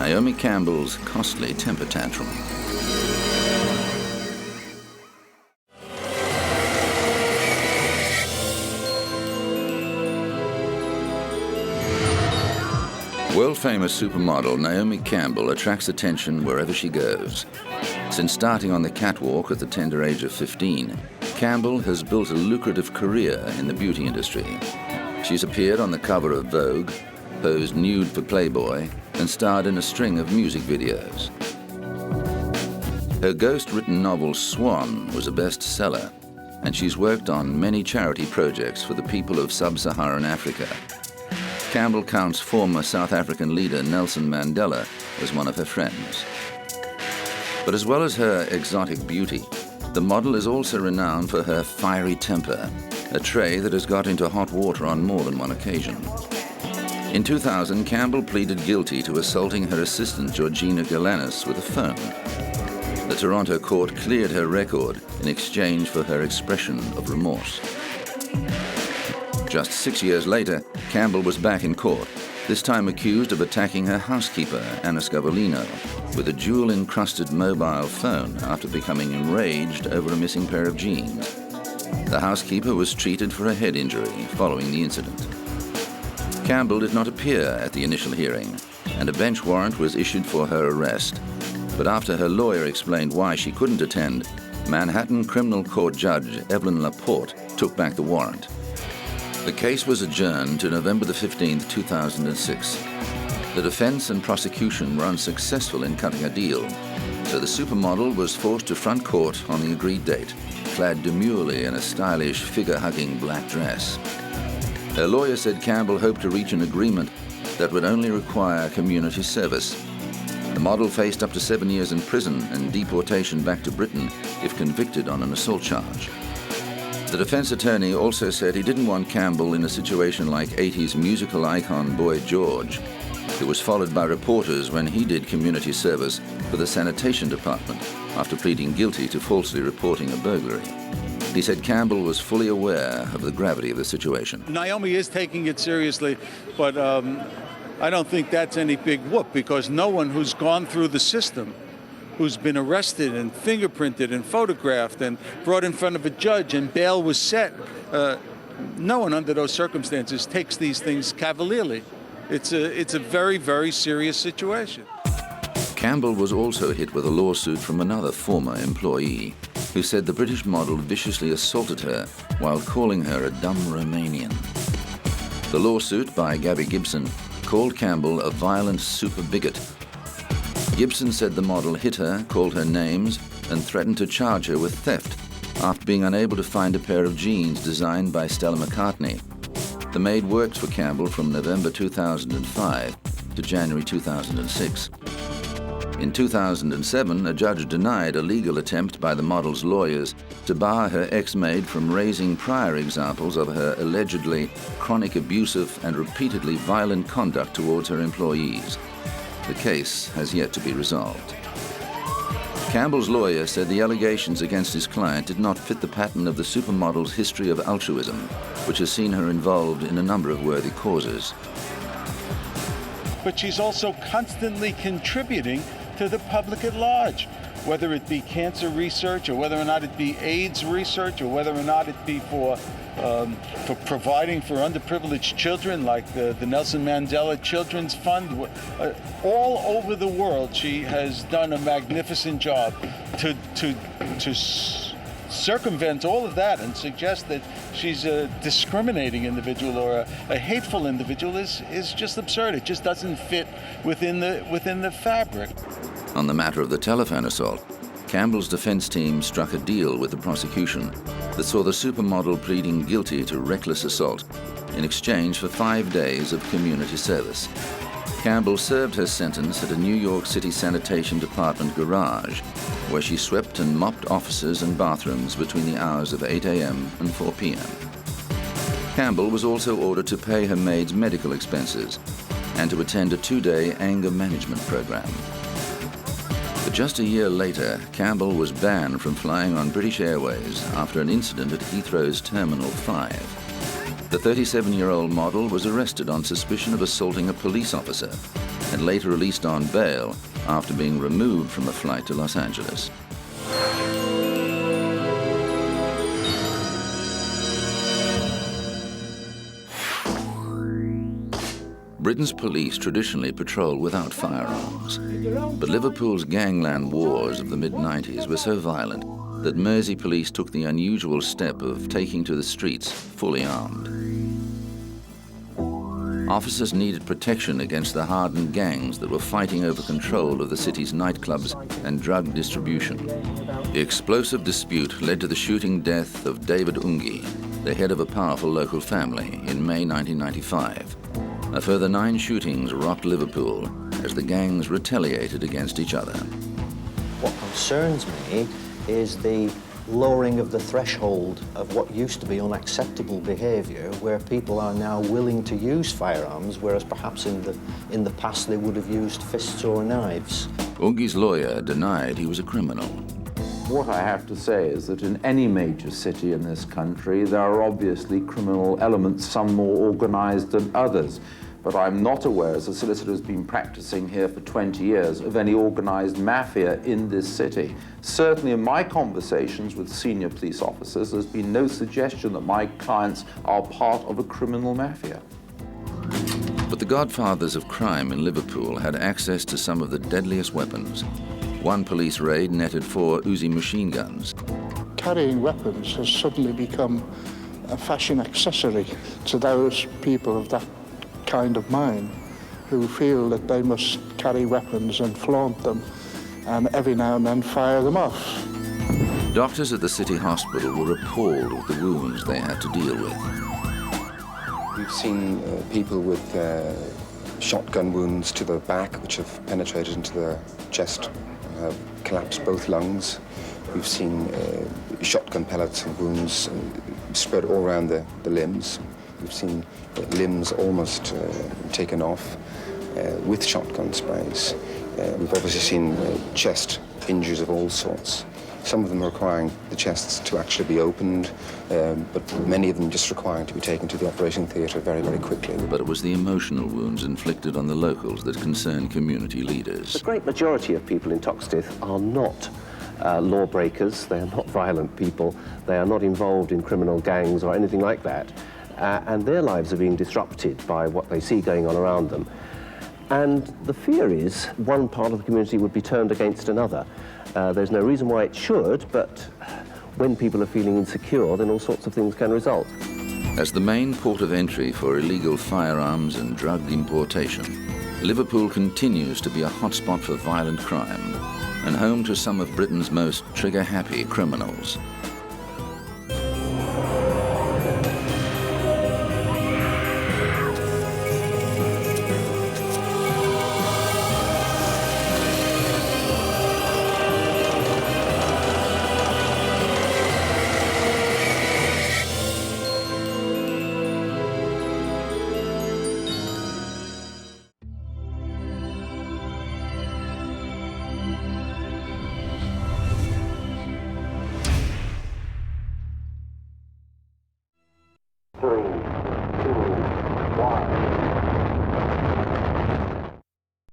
Naomi Campbell's costly temper tantrum. World-famous supermodel Naomi Campbell attracts attention wherever she goes. Since starting on the catwalk at the tender age of 15, Campbell has built a lucrative career in the beauty industry. She's appeared on the cover of Vogue, posed nude for Playboy, and starred in a string of music videos. Her ghost-written novel Swan was a bestseller, and she's worked on many charity projects for the people of sub-Saharan Africa. Campbell counts former South African leader Nelson Mandela as one of her friends. But as well as her exotic beauty, the model is also renowned for her fiery temper, a trait that has got into hot water on more than one occasion. In 2000, Campbell pleaded guilty to assaulting her assistant Georgina Galanis with a phone. The Toronto court cleared her record in exchange for her expression of remorse. Just 6 years later, Campbell was back in court, this time accused of attacking her housekeeper, Anna Scavolino, with a jewel-encrusted mobile phone after becoming enraged over a missing pair of jeans. The housekeeper was treated for a head injury following the incident. Campbell did not appear at the initial hearing, and a bench warrant was issued for her arrest. But after her lawyer explained why she couldn't attend, Manhattan Criminal Court Judge Evelyn Laporte took back the warrant. The case was adjourned to November the 15th, 2006. The defense and prosecution were unsuccessful in cutting a deal, so the supermodel was forced to front court on the agreed date, clad demurely in a stylish, figure-hugging black dress. Her lawyer said Campbell hoped to reach an agreement that would only require community service. The model faced up to 7 years in prison and deportation back to Britain if convicted on an assault charge. The defense attorney also said he didn't want Campbell in a situation like 80s musical icon Boy George, who was followed by reporters when he did community service for the sanitation department after pleading guilty to falsely reporting a burglary. He said Campbell was fully aware of the gravity of the situation. Naomi is taking it seriously, but I don't think that's any big whoop, because no one who's gone through the system, who's been arrested and fingerprinted and photographed and brought in front of a judge and bail was set, no one under those circumstances takes these things cavalierly. It's a very, very serious situation. Campbell was also hit with a lawsuit from another former employee who said the British model viciously assaulted her while calling her a dumb Romanian. The lawsuit by Gabby Gibson called Campbell a violent super bigot. Gibson said the model hit her, called her names, and threatened to charge her with theft after being unable to find a pair of jeans designed by Stella McCartney. The maid worked for Campbell from November 2005 to January 2006. In 2007, a judge denied a legal attempt by the model's lawyers to bar her ex-maid from raising prior examples of her allegedly chronic abusive and repeatedly violent conduct towards her employees. The case has yet to be resolved. Campbell's lawyer said the allegations against his client did not fit the pattern of the supermodel's history of altruism, which has seen her involved in a number of worthy causes. But she's also constantly contributing to the public at large, whether it be cancer research or whether or not it be AIDS research or whether or not it be for providing for underprivileged children like the Nelson Mandela Children's Fund. All over the world, she has done a magnificent job to circumvent all of that and suggest that she's a discriminating individual or a hateful individual is just absurd. It just doesn't fit within the fabric. On the matter of the telephone assault, Campbell's defense team struck a deal with the prosecution that saw the supermodel pleading guilty to reckless assault in exchange for 5 days of community service. Campbell served her sentence at a New York City Sanitation Department garage, where she swept and mopped offices and bathrooms between the hours of 8 a.m. and 4 p.m. Campbell was also ordered to pay her maid's medical expenses and to attend a 2-day anger management program. But just a year later, Campbell was banned from flying on British Airways after an incident at Heathrow's Terminal 5. The 37-year-old model was arrested on suspicion of assaulting a police officer and later released on bail after being removed from a flight to Los Angeles. Britain's police traditionally patrol without firearms, but Liverpool's gangland wars of the mid-90s were so violent that Mersey police took the unusual step of taking to the streets fully armed. Officers needed protection against the hardened gangs that were fighting over control of the city's nightclubs and drug distribution. The explosive dispute led to the shooting death of David Ungi, the head of a powerful local family, in May 1995. A further 9 shootings rocked Liverpool as the gangs retaliated against each other. What concerns me is the lowering of the threshold of what used to be unacceptable behaviour, where people are now willing to use firearms, whereas perhaps in the past they would have used fists or knives. Ungi's lawyer denied he was a criminal. What I have to say is that in any major city in this country, there are obviously criminal elements, some more organised than others. But I'm not aware, as a solicitor who's been practicing here for 20 years, of any organised mafia in this city. Certainly in my conversations with senior police officers, there's been no suggestion that my clients are part of a criminal mafia. But the godfathers of crime in Liverpool had access to some of the deadliest weapons. One police raid netted 4 Uzi machine guns. Carrying weapons has suddenly become a fashion accessory to those people of that kind of mind who feel that they must carry weapons and flaunt them and every now and then fire them off. Doctors at the city hospital were appalled with the wounds they had to deal with. We've seen people with shotgun wounds to the back which have penetrated into the chest and have collapsed both lungs. We've seen shotgun pellets and wounds spread all around the limbs. We've seen limbs almost taken off with shotgun sprays. We've obviously seen chest injuries of all sorts. Some of them requiring the chests to actually be opened, but many of them just requiring to be taken to the operating theatre very, very quickly. But it was the emotional wounds inflicted on the locals that concerned community leaders. The great majority of people in Toxteth are not lawbreakers, they are not violent people, they are not involved in criminal gangs or anything like that. And their lives are being disrupted by what they see going on around them. And the fear is one part of the community would be turned against another. There's no reason why it should, but when people are feeling insecure, then all sorts of things can result. As the main port of entry for illegal firearms and drug importation, Liverpool continues to be a hotspot for violent crime and home to some of Britain's most trigger-happy criminals.